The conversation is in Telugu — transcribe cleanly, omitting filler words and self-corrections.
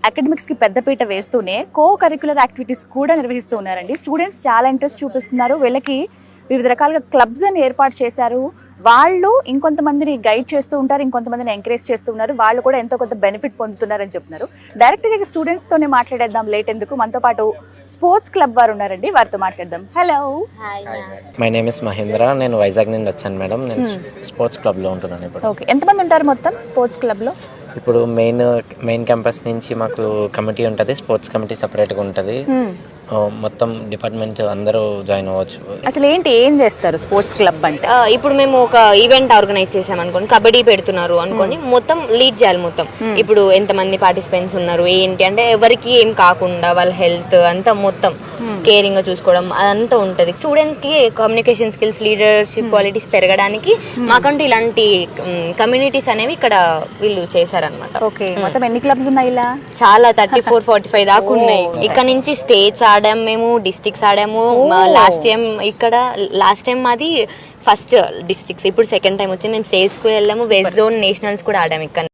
అకాడమిక్స్ కి పెద్దపీట వేస్తూనే కో కరిక్యులర్ యాక్టివిటీస్ కూడా నిర్వహిస్తూ ఉన్నారండి. స్టూడెంట్స్ చాలా ఇంట్రెస్ట్ చూపిస్తున్నారు. వీళ్ళకి వివిధ రకాలుగా క్లబ్స్ అని ఏర్పాటు చేశారు. వాళ్ళు ఇంకొంతమందిని గైడ్ చేస్తూ ఉంటారు, ఇంకొంతమందిని ఎంకరేజ్ చేస్తూ ఉన్నారు. వాళ్ళు కూడా ఎంతో కొంత బెనిఫిట్ పొందుతున్నారని చెప్తున్నారు. డైరెక్ట్ గా స్టూడెంట్స్ తోనే మాట్లాడేద్దాం, లేట్ ఎందుకు. మనతో పాటు స్పోర్ట్స్ క్లబ్ వారు ఉన్నారండి, వారితో మాట్లాడదాం. Hello, my name is Mahendra. నేను వైజాగ్ నుండి వచ్చాను మేడం. నేను స్పోర్ట్స్ క్లబ్ లో ఉంటున్నాను ఇప్పుడు. ఓకే, ఎంతమంది ఉంటారు మొత్తం స్పోర్ట్స్ క్లబ్ లో? ఇప్పుడు మెయిన్ క్యాంపస్ నుంచి మాకు కమిటీ ఉంటుంది, స్పోర్ట్స్ కమిటీ సెపరేట్ గా ఉంటుంది. మొత్తం డిపార్ట్మెంట్ అందరూ జాయిన్ అవ్వచ్చు. అసలు ఏం చేస్తారు స్పోర్ట్స్ క్లబ్ అంటే? ఇప్పుడు మేము ఒక ఈవెంట్ ఆర్గనైజ్ చేసాం అనుకోండి, కబడ్డీ పెడుతున్నారు అనుకోండి, మొత్తం లీడ్ చేయాలి. మొత్తం ఇప్పుడు ఎంతమంది పార్టిసిపెంట్స్ ఉన్నారు, ఏంటి అంటే ఎవరికి ఏం కాకుండా వాళ్ళ హెల్త్ అంతా మొత్తం కేరింగ్ గా చూసుకోవడం అదంతా ఉంటది. స్టూడెంట్స్ కి కమ్యూనికేషన్ స్కిల్స్, లీడర్షిప్ క్వాలిటీస్ పెరగడానికి మాకంటూ ఇలాంటి కమ్యూనిటీస్ అనేవి ఇక్కడ వీళ్ళు చేశారనమాట. ఓకే, మొత్తం ఎన్ని క్లబ్స్ ఉన్నాయి ఇలా? చాలా 34-45 దాకా ఉన్నాయి. ఇక్కడ నుంచి స్టేట్స్ ఆడాము, మేము డిస్ట్రిక్ట్స్ ఆడాము. లాస్ట్ టైం మాది ఫస్ట్ డిస్ట్రిక్ట్స్, ఇప్పుడు సెకండ్ టైం వచ్చి మేము స్టేట్స్ కు వెళ్ళాము. వెస్ట్ జోన్ నేషనల్స్ కూడా ఆడాము ఇక్కడ.